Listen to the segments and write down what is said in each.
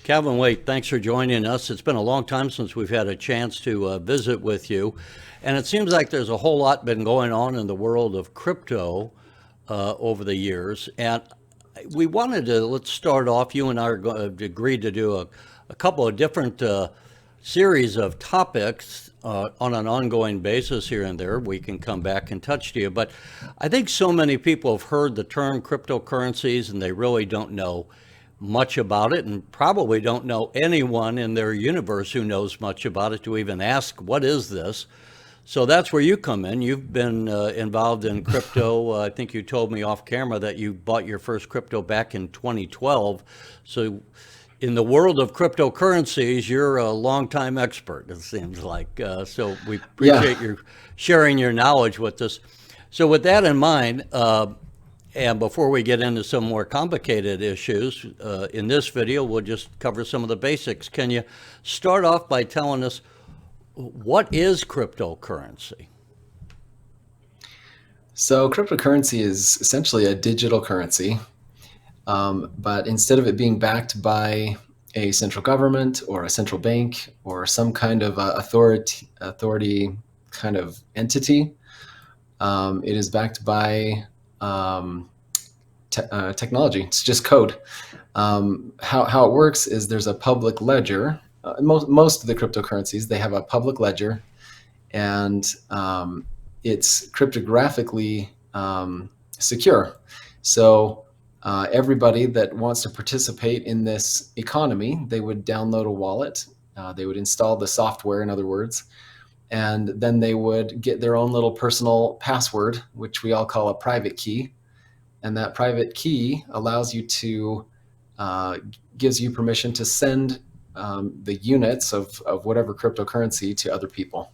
Calvin Waite, thanks for joining us. It's been a long time since we've had a chance to visit with you. And it seems like there's a whole lot been going on in the world of crypto over the years. And we wanted to, let's start off. You and I agreed to do a couple of different series of topics on an ongoing basis here and there. We can come back and touch to you. But I think so many people have heard the term cryptocurrencies and they really don't know much about it and probably don't know anyone in their universe who knows much about it to even ask, what is this? So that's where you come in. You've been involved in crypto. I think you told me off camera that you bought your first crypto back in 2012. So in the world of cryptocurrencies, you're a longtime expert, it seems like. So we Yeah. appreciate you sharing your knowledge with us. So with that in mind, and before we get into some more complicated issues, in this video, we'll just cover some of the basics. Can you start off by telling us what is cryptocurrency? So cryptocurrency is essentially a digital currency, but instead of it being backed by a central government or a central bank or some kind of authority kind of entity, it is backed by technology. It's just code. How it works is there's a public ledger. Most of the cryptocurrencies, they have a public ledger, and it's cryptographically secure. So everybody that wants to participate in this economy, they would download a wallet. They would install the software, in other words, and then they would get their own little personal password, which we all call a private key. And that private key allows you to gives you permission to send the units of whatever cryptocurrency to other people.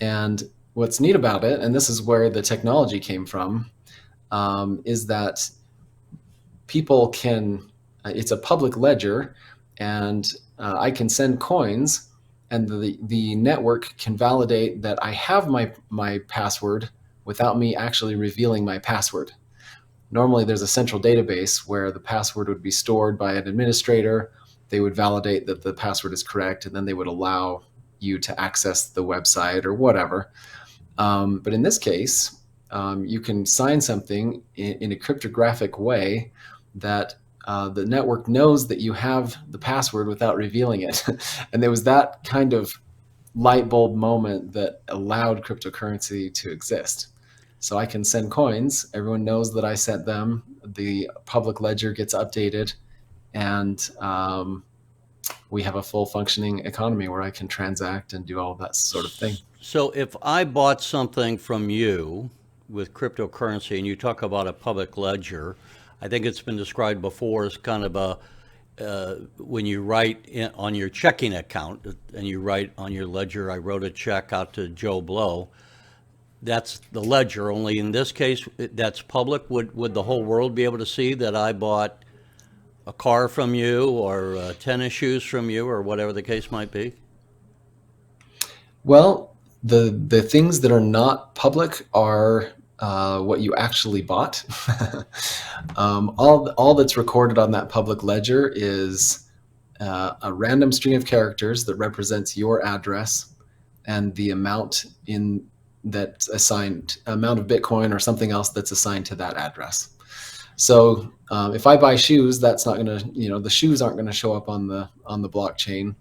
And what's neat about it, and this is where the technology came from, is that people can, it's a public ledger, and I can send coins, and the network can validate that I have my password without me actually revealing my password. Normally, there's a central database where the password would be stored by an administrator. They would validate that the password is correct, and then they would allow you to access the website or whatever. But in this case, you can sign something in a cryptographic way that the network knows that you have the password without revealing it. And there was that kind of light bulb moment that allowed cryptocurrency to exist. So I can send coins. Everyone knows that I sent them. The public ledger gets updated, and we have a full functioning economy where I can transact and do all that sort of thing. So if I bought something from you with cryptocurrency and you talk about a public ledger, I think it's been described before as kind of a when you write on your checking account and you write on your ledger, I wrote a check out to Joe Blow. That's the ledger. Only in this case, that's public. Would the whole world be able to see that I bought a car from you or tennis shoes from you or whatever the case might be? Well, the things that are not public are what you actually bought. All that's recorded on that public ledger is a random string of characters that represents your address and the amount in that's assigned, amount of Bitcoin or something else that's assigned to that address. So if I buy shoes, that's not going to, the shoes aren't going to show up on the blockchain.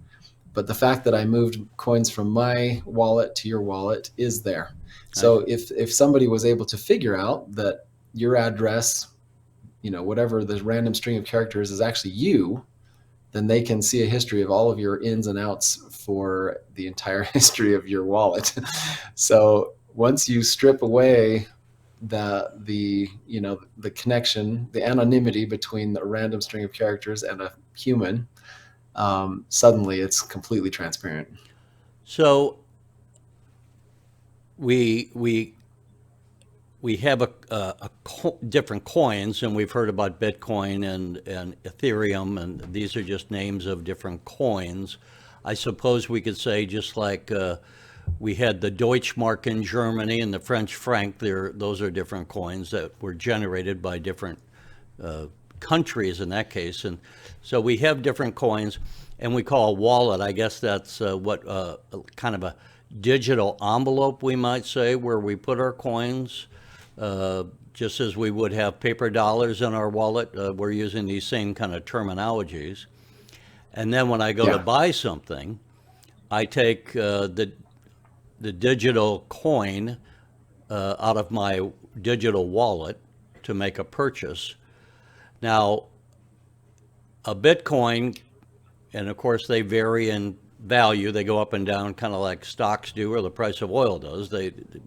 But the fact that I moved coins from my wallet to your wallet is there. I, So if somebody was able to figure out that your address, whatever the random string of characters is actually you, then they can see a history of all of your ins and outs for the entire history of your wallet. So once you strip away the connection, the anonymity between the random string of characters and a human, suddenly it's completely transparent. so we we have different coins, and we've heard about Bitcoin and Ethereum, and these are just names of different coins. I suppose we could say just like we had the Deutschmark in Germany and the French franc. Those are different coins that were generated by different countries in that case. And so we have different coins, and we call a wallet. I guess that's what kind of a digital envelope, we might say, where we put our coins. Just as we would have paper dollars in our wallet, we're using these same kind of terminologies. And then when I go to Yeah. buy something, I take the digital coin out of my digital wallet to make a purchase. Now, a Bitcoin, and of course they vary in value. They go up and down, kind of like stocks do, or the price of oil does.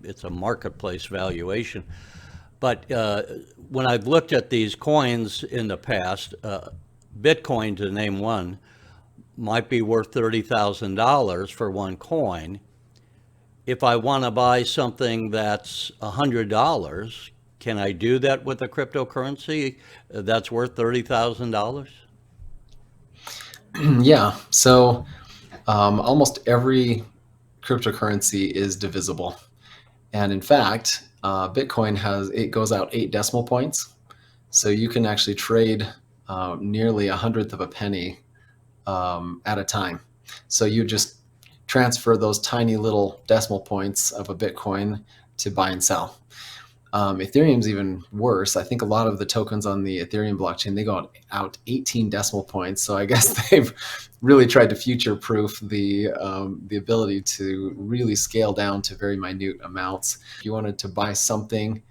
It's a marketplace valuation. But when I've looked at these coins in the past, Bitcoin, to name one, might be worth $30,000 for one coin. If I want to buy something that's $100, can I do that with a cryptocurrency that's worth $30,000? Yeah. So almost every cryptocurrency is divisible. And in fact, Bitcoin it goes out 8 decimal points. So you can actually trade nearly a hundredth of a penny at a time. So you just transfer those tiny little decimal points of a Bitcoin to buy and sell. Ethereum's even worse. I think a lot of the tokens on the Ethereum blockchain, they go out 18 decimal points. So I guess they've really tried to future-proof the ability to really scale down to very minute amounts. If you wanted to buy something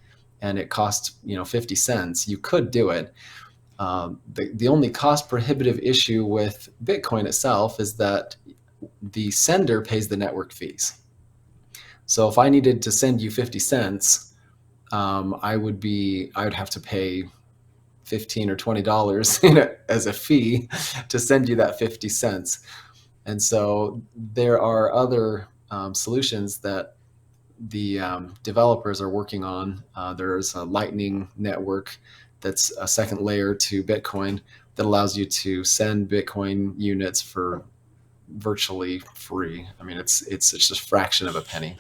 and it cost 50 cents, you could do it. The only cost prohibitive issue with Bitcoin itself is that the sender pays the network fees. So if I needed to send you 50 cents, I would have to pay $15 or $20 as a fee to send you that 50 cents. And so there are other solutions that the developers are working on. There's a Lightning network that's a second layer to Bitcoin that allows you to send Bitcoin units for virtually free. I mean, it's just a fraction of a penny.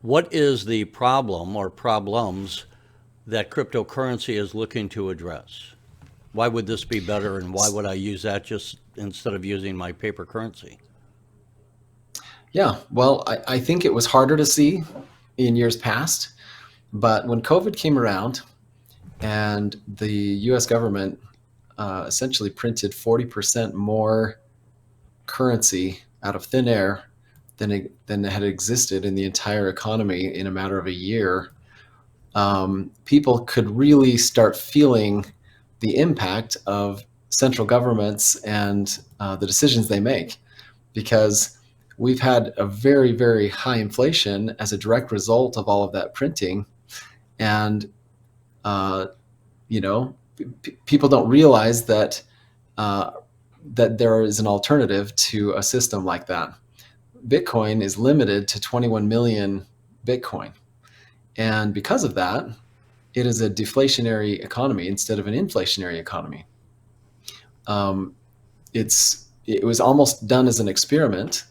What is the problem or problems that cryptocurrency is looking to address? Why would this be better, and why would I use that just instead of using my paper currency? Yeah, well, I think it was harder to see in years past, but when COVID came around and the US government essentially printed 40% more currency out of thin air than had existed in the entire economy in a matter of a year, people could really start feeling the impact of central governments and the decisions they make, because we've had a very, very high inflation as a direct result of all of that printing. And, people don't realize that there is an alternative to a system like that. Bitcoin is limited to 21 million Bitcoin. And because of that, it is a deflationary economy instead of an inflationary economy. It was almost done as an experiment,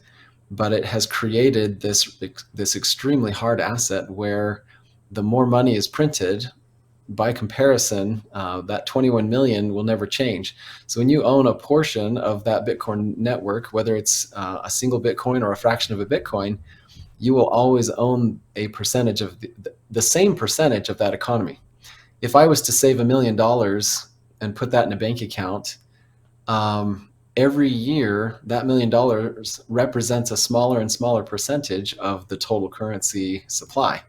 but it has created this extremely hard asset where the more money is printed, by comparison, that 21 million will never change. So when you own a portion of that Bitcoin network, whether it's a single Bitcoin or a fraction of a Bitcoin, you will always own a percentage of the same percentage of that economy. If I was to save $1 million and put that in a bank account, every year that $1 million represents a smaller and smaller percentage of the total currency supply.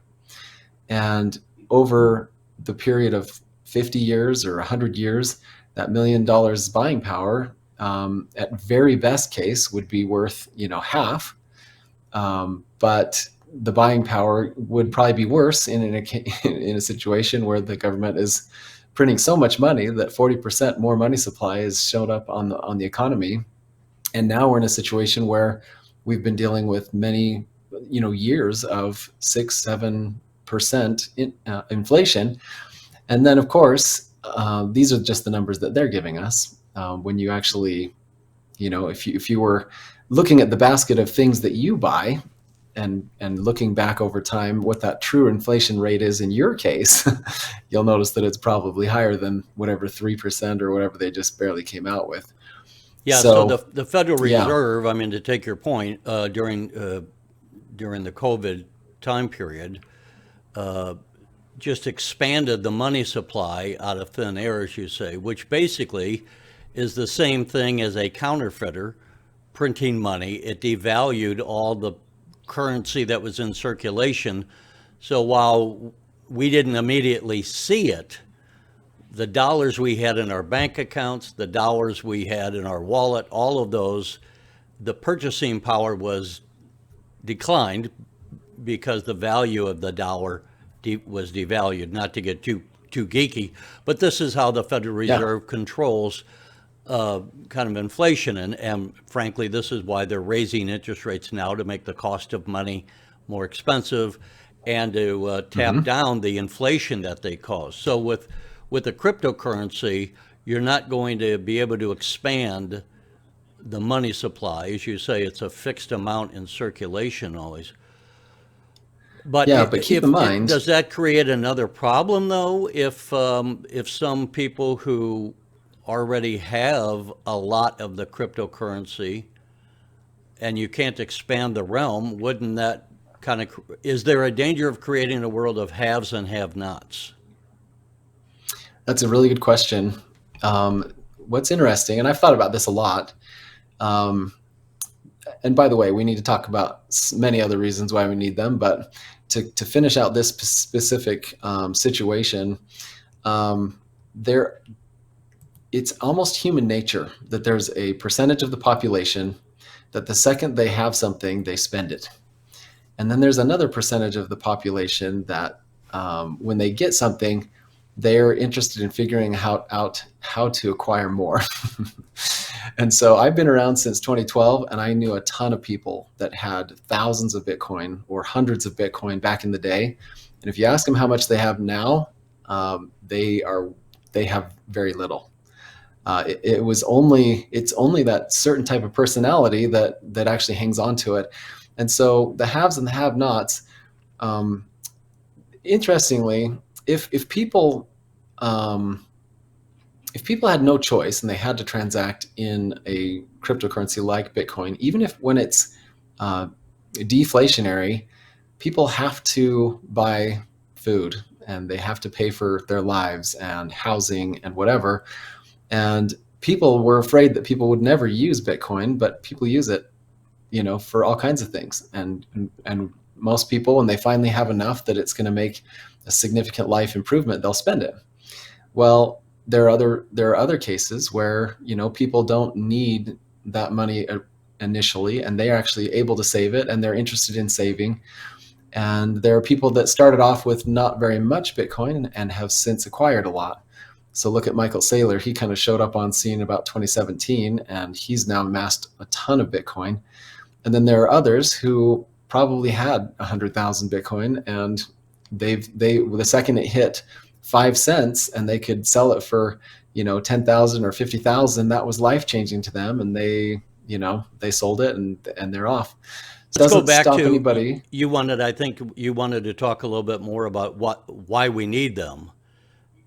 And over the period of 50 years or 100 years, that $1 million buying power, at very best case, would be worth half. But the buying power would probably be worse in a situation where the government is printing so much money that 40% more money supply has showed up on the economy. And now we're in a situation where we've been dealing with many years of 6-7% inflation. And then, of course, these are just the numbers that they're giving us. When you actually, if you were looking at the basket of things that you buy, and looking back over time, what that true inflation rate is in your case, you'll notice that it's probably higher than whatever 3% or whatever they just barely came out with. Yeah, so the So the Federal yeah, Reserve, I mean, to take your point, during the COVID time period, just expanded the money supply out of thin air, as you say, which basically is the same thing as a counterfeiter printing money. It devalued all the currency that was in circulation. So while we didn't immediately see it, the dollars we had in our bank accounts, the dollars we had in our wallet, all of those, the purchasing power was declined because the value of the dollar was devalued. Not to get too geeky, but this is how the Federal yeah, Reserve controls kind of inflation, and frankly, this is why they're raising interest rates now to make the cost of money more expensive and to tap hmm down the inflation that they cause. So with a cryptocurrency, you're not going to be able to expand the money supply. As you say, it's a fixed amount in circulation always. But yeah. But keep in mind, does that create another problem though? If some people who already have a lot of the cryptocurrency and you can't expand the realm, wouldn't that kind of, is there a danger of creating a world of haves and have-nots? that's a really good question. What's interesting, and I've thought about this a lot. Um, and by the way, we need to talk about many other reasons why we need them. But to finish out this specific situation, um, there it's almost human nature that there's a percentage of the population that the second they have something, they spend it. And then there's another percentage of the population that when they get something, they're interested in figuring out how to acquire more. And so I've been around since 2012, and I knew a ton of people that had thousands of Bitcoin or hundreds of Bitcoin back in the day. And if you ask them how much they have now, they have very little. It's only that certain type of personality that actually hangs on to it. And so the haves and the have-nots, um, interestingly, if people um, if people had no choice and they had to transact in a cryptocurrency like Bitcoin, even if when it's uh, deflationary, people have to buy food and they have to pay for their lives and housing and whatever. And people were afraid that people would never use Bitcoin, but people use it, for all kinds of things. And most people, when they finally have enough that it's going to make a significant life improvement, they'll spend it. Well, there are other cases where people don't need that money initially, and they are actually able to save it, and they're interested in saving. And there are people that started off with not very much Bitcoin and have since acquired a lot. So look at Michael Saylor. He kind of showed up on scene about 2017, and he's now amassed a ton of Bitcoin. And then there are others who probably had 100,000 Bitcoin, and they the second it hit 5 cents and they could sell it for 10,000 or 50,000, that was life changing to them, and they sold it and they're off. It Let's go doesn't back stop to, anybody. I think you wanted to talk a little bit more about why we need them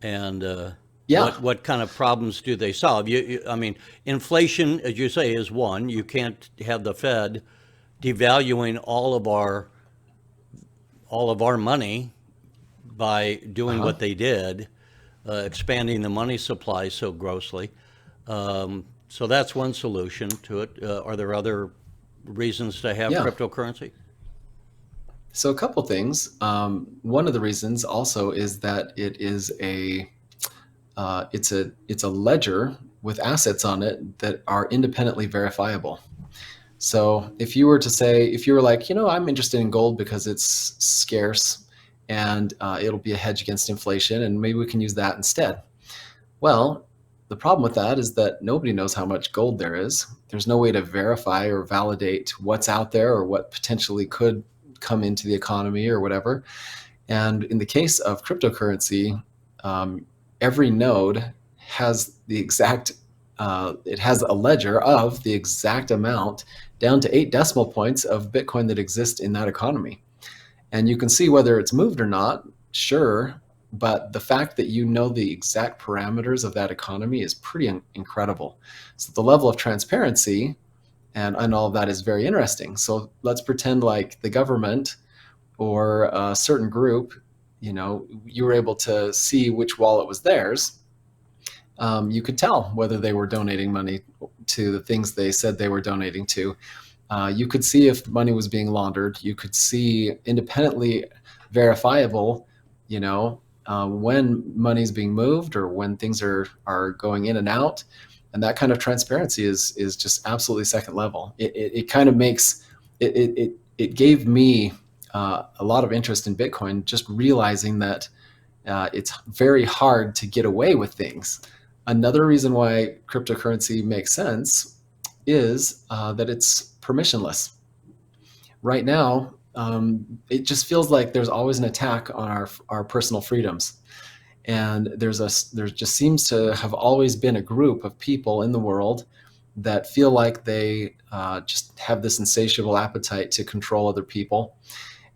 and Yeah. what kind of problems do they solve? I mean, inflation, as you say, is one. You can't have the Fed devaluing all of our money by doing Uh-huh. what they did, expanding the money supply so grossly. So that's one solution to it. Are there other reasons to have Yeah. cryptocurrency? So a couple things. One of the reasons also is that it's a ledger with assets on it that are independently verifiable. So if you were like, I'm interested in gold because it's scarce and it'll be a hedge against inflation, and maybe we can use that instead. Well, the problem with that is that nobody knows how much gold there is. There's no way to verify or validate what's out there or what potentially could come into the economy or whatever. And in the case of cryptocurrency, every node has the exact it has a ledger of the exact amount down to 8 decimal points of Bitcoin that exist in that economy. And you can see whether it's moved or not, sure, but the fact that you know the exact parameters of that economy is pretty incredible. So the level of transparency and all of that is very interesting. So let's pretend like the government or a certain group, you were able to see which wallet was theirs. You could tell whether they were donating money to the things they said they were donating to. You could see if money was being laundered. You could see independently verifiable, when money's being moved or when things are going in and out. And that kind of transparency is just absolutely second level. It kind of makes it gave me a lot of interest in Bitcoin, just realizing that it's very hard to get away with things. Another reason why cryptocurrency makes sense is that it's permissionless. Right now, it just feels like there's always an attack on our personal freedoms. And there just seems to have always been a group of people in the world that feel like they just have this insatiable appetite to control other people.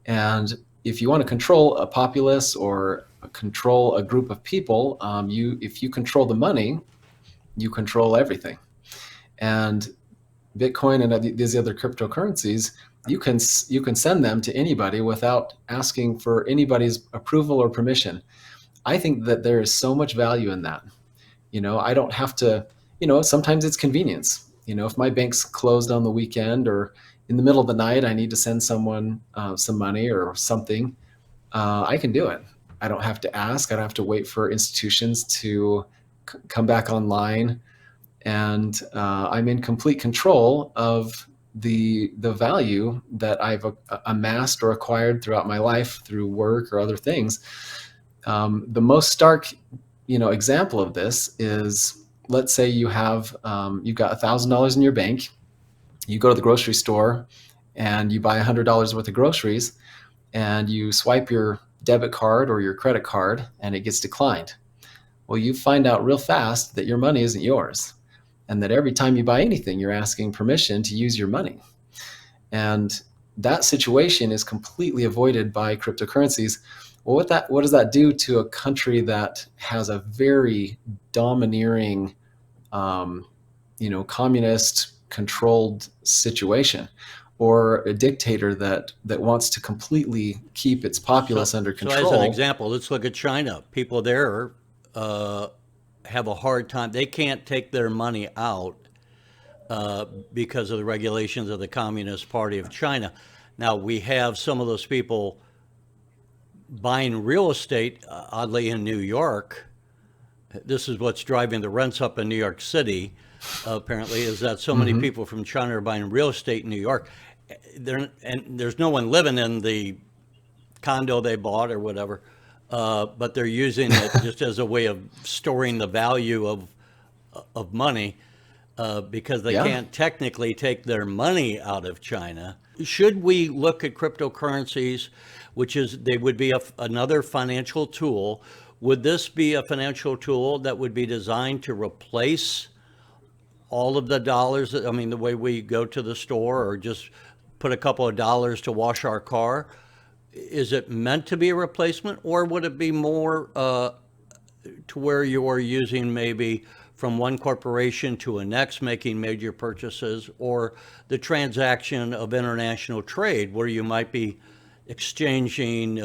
And if you want to control a populace or control a group of people, if you control the money, you control everything. And Bitcoin and these other cryptocurrencies, you can send them to anybody without asking for anybody's approval or permission. I think that there is so much value in that. I don't have to, sometimes it's convenience. If my bank's closed on the weekend or in the middle of the night, I need to send someone some money or something, I can do it. I don't have to ask. I don't have to wait for institutions to come back online. And I'm in complete control of the value that I've amassed or acquired throughout my life through work or other things. The most stark, example of this is, let's say you've got $1,000 in your bank. You go to the grocery store and you buy $100 worth of groceries, and you swipe your debit card or your credit card, and it gets declined. Well, you find out real fast that your money isn't yours, and that every time you buy anything, you're asking permission to use your money. And that situation is completely avoided by cryptocurrencies. Well, what does that do to a country that has a very domineering, communist controlled situation, or a dictator that wants to completely keep its populace under So as an control? example, let's look at China. People there have a hard time. They can't take their money out because of the regulations of the Communist Party of China. Now, we have some of those people buying real estate, oddly, in New York. This is what's driving the rents up in New York City, apparently, is that so many Mm-hmm. people from China are buying real estate in New York. And there's no one living in the condo they bought or whatever, but they're using it just as a way of storing the value of money because they Yeah. can't technically take their money out of China. Should we look at cryptocurrencies, which is they would be another financial tool? Would this be a financial tool that would be designed to replace all of the dollars? I mean, the way we go to the store or just put a couple of dollars to wash our car? Is it meant to be a replacement, or would it be more to where you are using maybe from one corporation to a next, making major purchases, or the transaction of international trade where you might be exchanging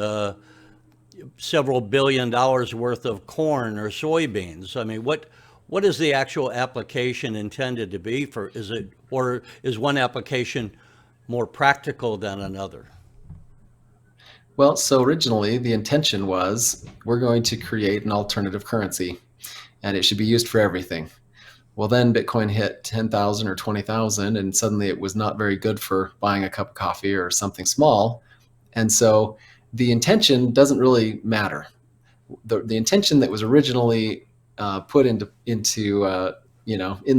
several $billion worth of corn or soybeans? I mean, what is the actual application intended to be for? Is it, or is one application more practical than another? Well, so originally the intention was, we're going to create an alternative currency and it should be used for everything. Well, then Bitcoin hit 10,000 or 20,000, and suddenly it was not very good for buying a cup of coffee or something small. And so the intention doesn't really matter. The intention that was originally put in the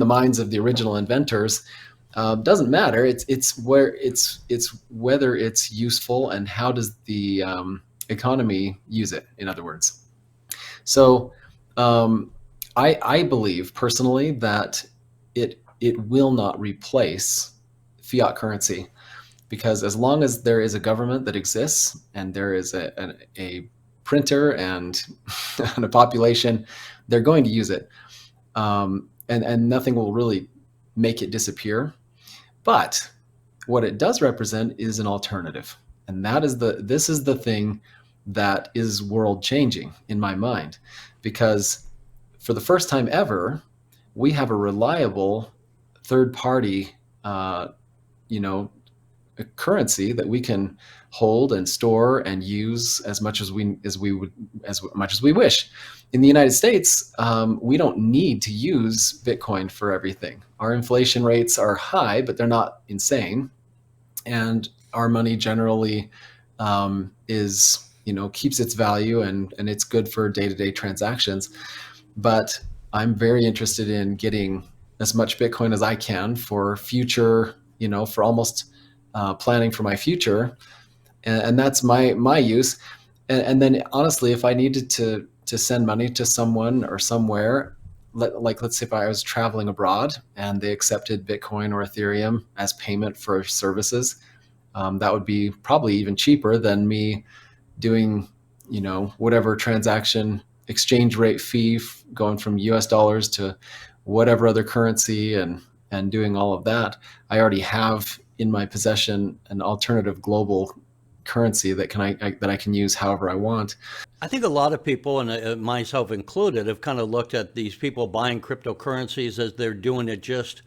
minds of the original inventors doesn't matter. It's whether it's useful and how does the economy use it. In other words, so I believe personally that it will not replace fiat currency, because as long as there is a government that exists and there is a printer and, and a population, they're going to use it, and nothing will really make it disappear. But what it does represent is an alternative, and this is the thing that is world changing in my mind, because for the first time ever, we have a reliable third party, uh, you know, a currency that we can hold and store and use as much as much as we wish. In the United States, we don't need to use Bitcoin for everything. Our inflation rates are high, but they're not insane, and our money generally is, keeps its value, and it's good for day-to-day transactions. But I'm very interested in getting as much Bitcoin as I can for future, for almost planning for my future, and that's my use. And then honestly, if I needed to send money to someone or somewhere, let's say if I was traveling abroad and they accepted Bitcoin or Ethereum as payment for services, that would be probably even cheaper than me doing, whatever transaction exchange rate fee, going from US dollars to whatever other currency, and doing all of that. I already have in my possession an alternative global currency that I can use however I want. I think a lot of people, and myself included, have kind of looked at these people buying cryptocurrencies as they're doing it just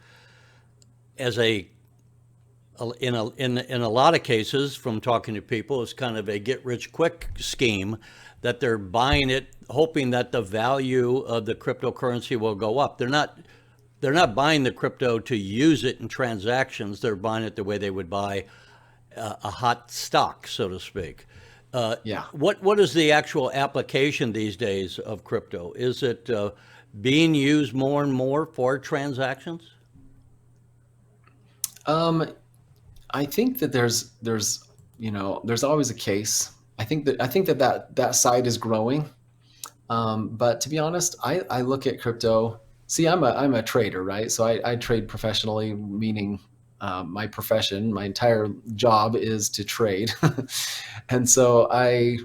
as in a lot of cases, from talking to people, it's kind of a get rich quick scheme, that they're buying it hoping that the value of the cryptocurrency will go up. They're not buying the crypto to use it in transactions. They're buying it the way they would buy a hot stock, so to speak. Yeah. What is the actual application these days of crypto? Is it being used more and more for transactions? Um, I think that there's always a case. I think that side is growing. But to be honest, I look at crypto. See, I'm a trader, right? So I trade professionally, meaning my profession, my entire job is to trade, and so I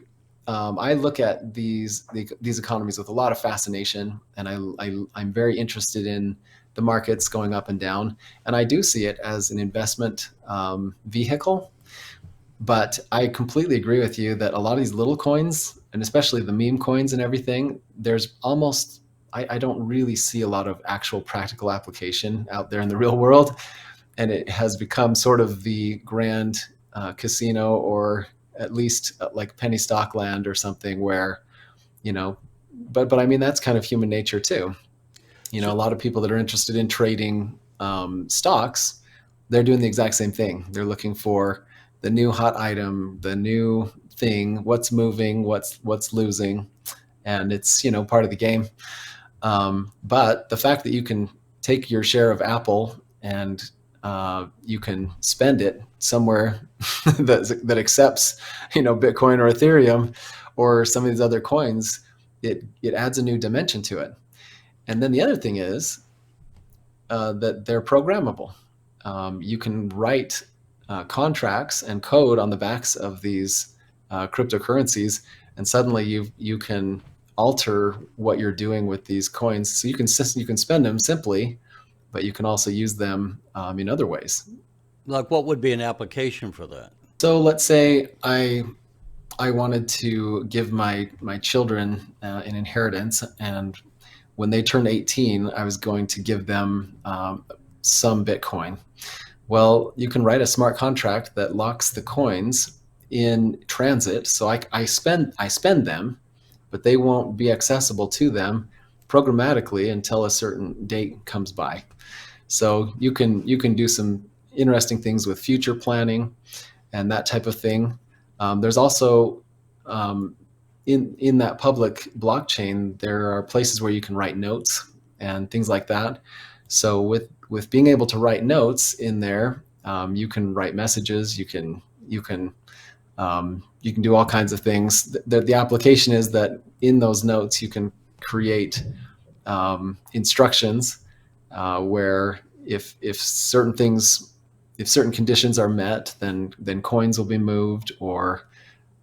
look at these economies with a lot of fascination, and I'm very interested in the markets going up and down, and I do see it as an investment vehicle. But I completely agree with you that a lot of these little coins, and especially the meme coins and everything, I don't really see a lot of actual practical application out there in the real world. And it has become sort of the grand casino, or at least like penny stock land or something where, you know, but I mean, that's kind of human nature too. A So, lot of people that are interested in trading stocks, they're doing the exact same thing. They're looking for the new hot item, the new thing, what's moving, what's losing, and it's part of the game. But the fact that you can take your share of Apple and you can spend it somewhere that accepts Bitcoin or Ethereum or some of these other coins, it adds a new dimension to it. And then the other thing is that they're programmable. You can write contracts and code on the backs of these cryptocurrencies, and suddenly you can alter what you're doing with these coins. So you can spend them simply, but you can also use them in other ways. like, what would be an application for that? So let's say I wanted to give my children an inheritance, and when they turned 18, I was going to give them some Bitcoin. Well, you can write a smart contract that locks the coins in transit, so I spend them, but they won't be accessible to them programmatically until a certain date comes by. So you can do some interesting things with future planning and that type of thing. There's also in that public blockchain, there are places where you can write notes and things like that. So with being able to write notes in there, you can write messages. You can do all kinds of things. The application is that in those notes you can create instructions where if certain things, if certain conditions are met, then coins will be moved. Or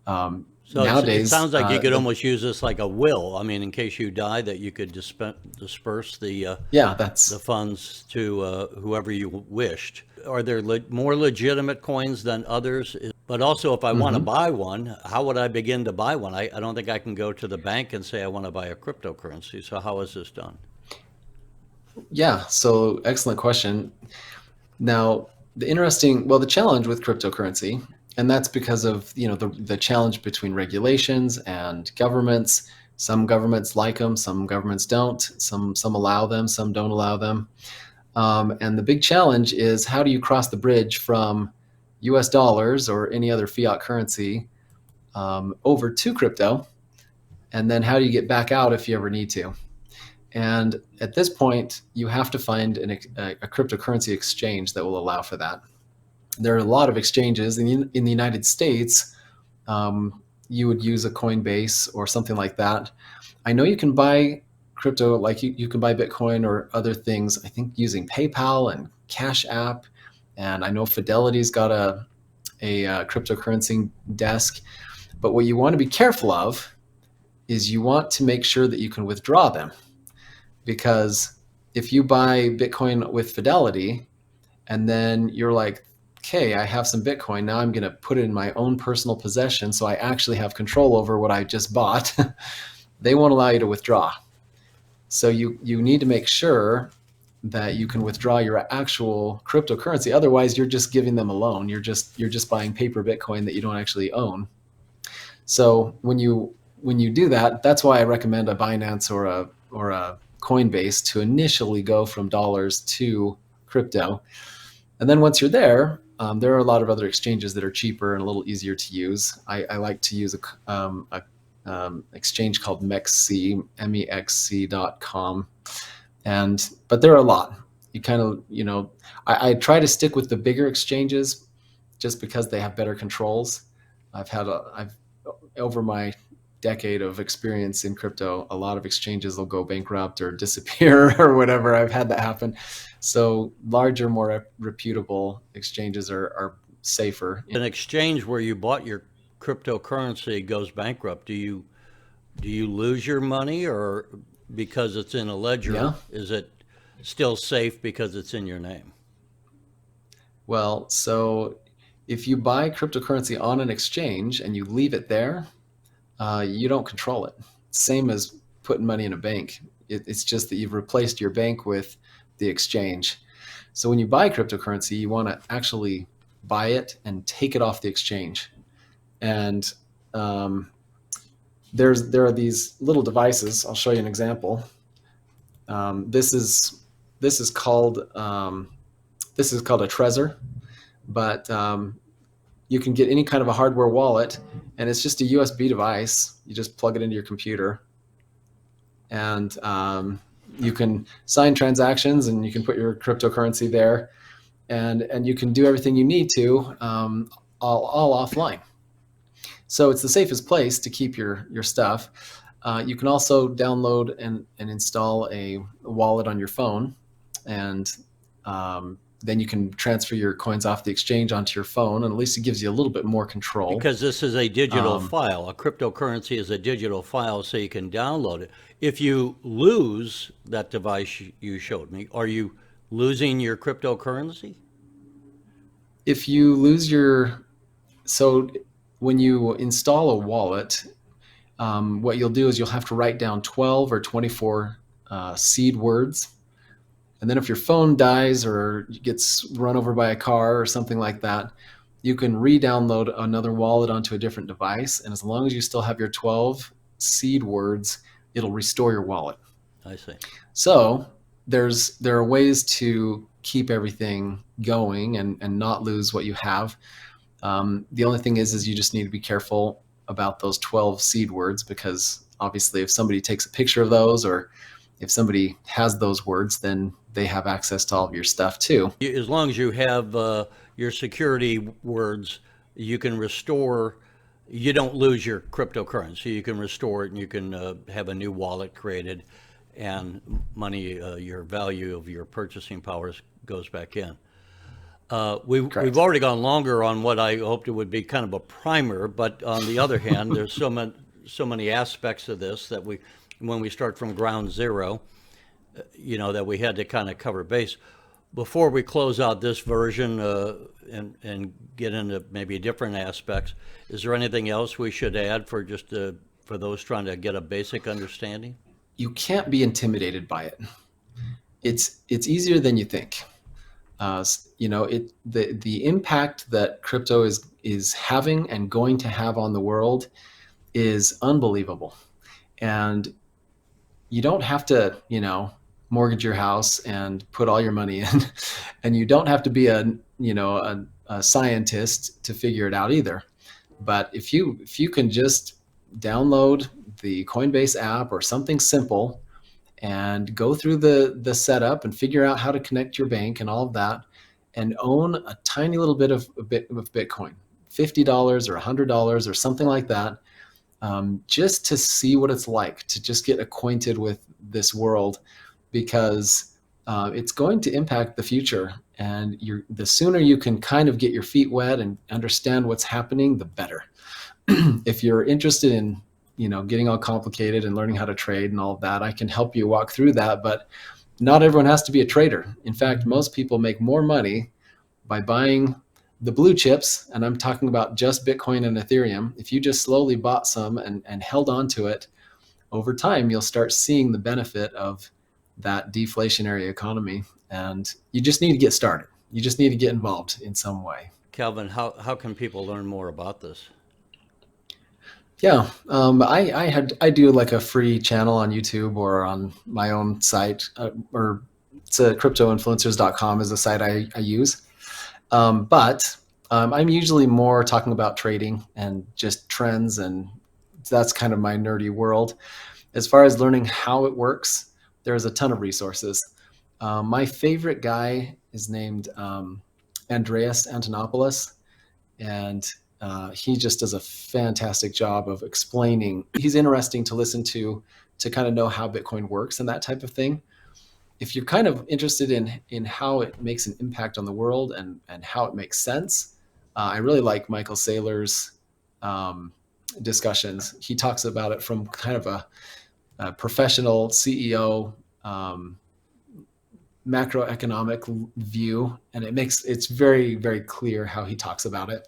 So it nowadays, sounds like you could almost use this like a will. I mean, in case you die, that you could disperse yeah, the that's funds to whoever you wished. Are there more legitimate coins than others? But also, if I want to mhm. buy one, how would I begin to buy one? I don't think I can go to the bank and say I want to buy a cryptocurrency. So how is this done? Yeah. So excellent question. Now, the challenge with cryptocurrency, and that's because of the challenge between regulations and governments. Some governments like them, some governments don't. Some allow them, some don't allow them. And the big challenge is, how do you cross the bridge from U.S. dollars or any other fiat currency over to crypto, and then how do you get back out if you ever need to? And at this point, you have to find a cryptocurrency exchange that will allow for that. There are a lot of exchanges in the United States. You would use a Coinbase or something like that. I know you can buy crypto, like you can buy Bitcoin or other things, I think using PayPal and Cash App. And I know Fidelity's got a cryptocurrency desk. But what you want to be careful of is you want to make sure that you can withdraw them. Because if you buy Bitcoin with Fidelity and then you're like, okay, I have some Bitcoin. Now I'm going to put it in my own personal possession so I actually have control over what I just bought. They won't allow you to withdraw. So you need to make sure that you can withdraw your actual cryptocurrency. Otherwise, you're just giving them a loan. You're just buying paper Bitcoin that you don't actually own. So when you do that, that's why I recommend a Binance or a Coinbase to initially go from dollars to crypto. And then once you're there are a lot of other exchanges that are cheaper and a little easier to use. I like to use a exchange called MEXC, MEXC.com. But there are a lot. You kind of, I try to stick with the bigger exchanges just because they have better controls. I've over my decade of experience in crypto, a lot of exchanges will go bankrupt or disappear or whatever. I've had that happen. So larger, more reputable exchanges are safer. An exchange where you bought your cryptocurrency goes bankrupt. Do you lose your money, or because it's in a ledger, Yeah. is it still safe because it's in your name? Well, so if you buy cryptocurrency on an exchange and you leave it there, you don't control it. Same as putting money in a bank. It's just that you've replaced your bank with the exchange. So when you buy cryptocurrency, you want to actually buy it and take it off the exchange. And um, there are these little devices. I'll show you an example. Um, this is this is called this is called a Trezor, but you can get any kind of a hardware wallet, and it's just a USB device. You just plug it into your computer, and you can sign transactions, and you can put your cryptocurrency there, and you can do everything you need to, all offline. So it's the safest place to keep your stuff. You can also download and install a wallet on your phone, and then you can transfer your coins off the exchange onto your phone, and at least it gives you a little bit more control. Because this is a digital Um, file. A cryptocurrency is a digital file, so you can download it. If you lose that device you showed me, are you losing your cryptocurrency? if you lose your so when you install a wallet, what you'll do is you'll have to write down 12 or 24 seed words. And then if your phone dies or gets run over by a car or something like that, you can re-download another wallet onto a different device. And as long as you still have your 12 seed words, it'll restore your wallet. I see. So there are ways to keep everything going and not lose what you have. The only thing is you just need to be careful about those 12 seed words, because obviously if somebody takes a picture of those, or if somebody has those words, then they have access to all of your stuff too. As long as you have your security words, you can restore. You don't lose your cryptocurrency. You can restore it, and you can have a new wallet created. and money, your value of your purchasing powers goes back in. We've Correct. already gone longer on what I hoped it would be kind of a primer, but on the other hand, there's so many aspects of this that when we start from ground zero, that we had to kind of cover base. Before we close out this version and get into maybe different aspects, is there anything else we should add for those trying to get a basic understanding? You can't be intimidated by it. It's easier than you think. The impact that crypto is having and going to have on the world is unbelievable. And you don't have to, mortgage your house and put all your money in, and you don't have to be a scientist to figure it out either. But if you can just download the Coinbase app or something simple and go through the setup and figure out how to connect your bank and all of that, and own a tiny little bit of Bitcoin, $50 or $100 or something like that, just to see what it's like to just get acquainted with this world, because it's going to impact the future. And the sooner you can kind of get your feet wet and understand what's happening, the better. If you're interested in getting all complicated and learning how to trade and all of that, I can help you walk through that. But not everyone has to be a trader. In fact, most people make more money by buying the blue chips, and I'm talking about just Bitcoin and Ethereum. If you just slowly bought some and held on to it, over time, you'll start seeing the benefit of that deflationary economy. And you just need to get started. You just need to get involved in some way. Calvin, how can people learn more about this? Yeah, I do like a free channel on YouTube or on my own site, or it's a cryptoinfluencers.com is the site I use. But I'm usually more talking about trading and just trends, and that's kind of my nerdy world. As far as learning how it works, there's a ton of resources. My favorite guy is named Andreas Antonopoulos, and he just does a fantastic job of explaining. He's interesting to listen to kind of know how Bitcoin works and that type of thing. If you're kind of interested in how it makes an impact on the world and how it makes sense, I really like Michael Saylor's um, discussions. He talks about it from kind of a professional CEO macroeconomic view, and it's very, very clear how he talks about it.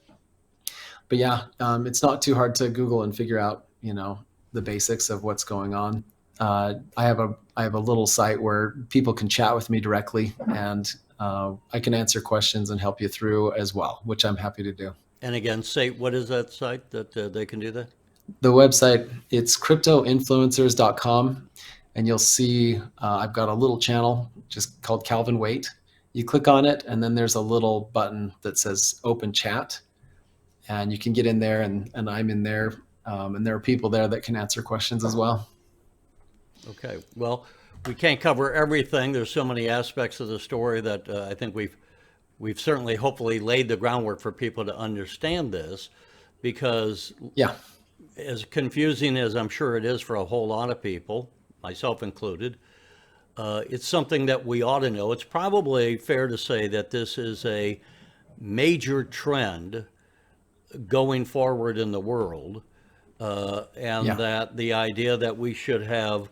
But yeah, it's not too hard to Google and figure out, the basics of what's going on. I have a little site where people can chat with me directly, and I can answer questions and help you through as well, which I'm happy to do. And again, say, what is that site that they can do that? The website, it's cryptoinfluencers.com, and you'll see I've got a little channel just called Calvin Wait. You click on it, and then there's a little button that says Open Chat, and you can get in there, and I'm in there, and there are people there that can answer questions as well. Okay. Well, we can't cover everything. There's so many aspects of the story that I think we've certainly, hopefully, laid the groundwork for people to understand this, because Yeah, as confusing as I'm sure it is for a whole lot of people, myself included, it's something that we ought to know. It's probably fair to say that this is a major trend going forward in the world, and yeah, that the idea that we should have,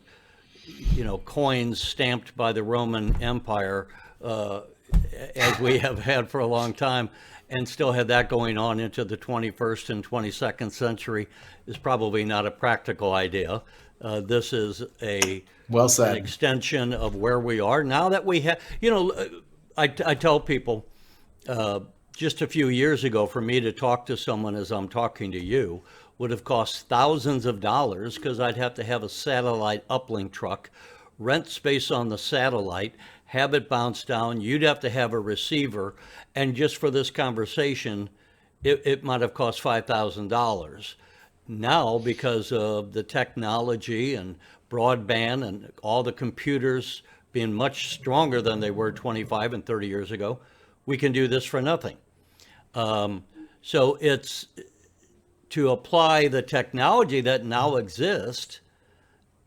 coins stamped by the Roman Empire, as we have had for a long time, and still had that going on into the 21st and 22nd century is probably not a practical idea. This is well an said. extension of where we are now that we have, I tell people, just a few years ago, for me to talk to someone as I'm talking to you would have cost thousands of dollars, because I'd have to have a satellite uplink truck, rent space on the satellite, have it bounce down. You'd have to have a receiver. And just for this conversation, it might have cost $5,000. Now, because of the technology and broadband and all the computers being much stronger than they were 25 and 30 years ago, we can do this for nothing. So it's to apply the technology that now exists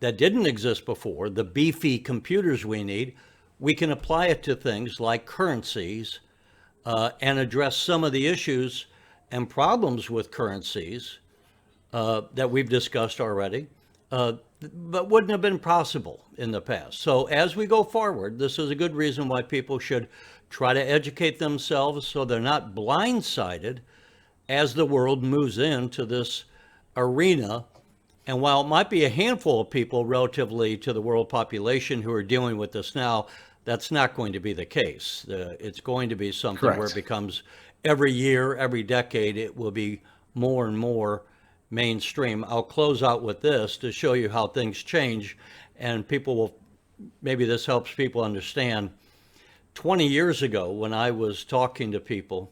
that didn't exist before, the beefy computers we need, we can apply it to things like currencies and address some of the issues and problems with currencies that we've discussed already, but wouldn't have been possible in the past. So as we go forward, this is a good reason why people should try to educate themselves so they're not blindsided as the world moves into this arena. And while it might be a handful of people relatively to the world population who are dealing with this now, that's not going to be the case. It's going to be something where it Correct. becomes every year, every decade, it will be more and more mainstream. I'll close out with this to show you how things change, and people will, maybe this helps people understand. 20 years ago, when I was talking to people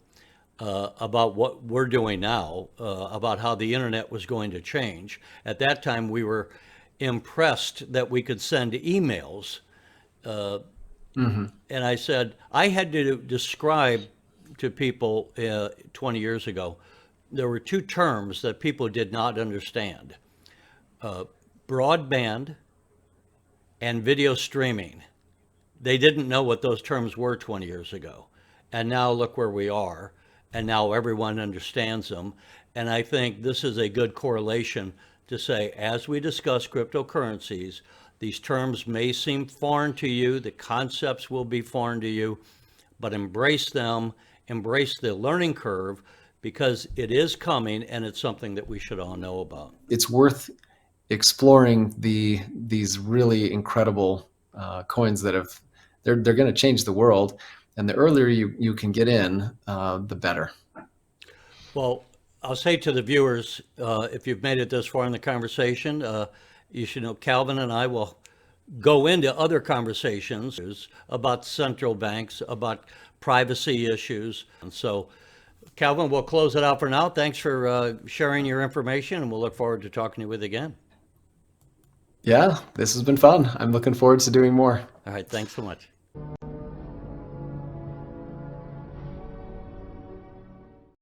about what we're doing now, about how the internet was going to change, at that time we were impressed that we could send emails. And I said, I had to describe to people 20 years ago, there were two terms that people did not understand: broadband and video streaming. They didn't know what those terms were 20 years ago. And now look where we are. And now everyone understands them. And I think this is a good correlation to say, as we discuss cryptocurrencies, these terms may seem foreign to you, the concepts will be foreign to you, but embrace them, embrace the learning curve, because it is coming and it's something that we should all know about. It's worth exploring these really incredible coins that have they're going to change the world, and the earlier you can get in, the better. Well, I'll say to the viewers, if you've made it this far in the conversation, you should know Calvin and I will go into other conversations about central banks, about privacy issues. And so, Calvin, we'll close it out for now. Thanks for sharing your information, and we'll look forward to talking to you with again. Yeah, this has been fun. I'm looking forward to doing more. All right, thanks so much.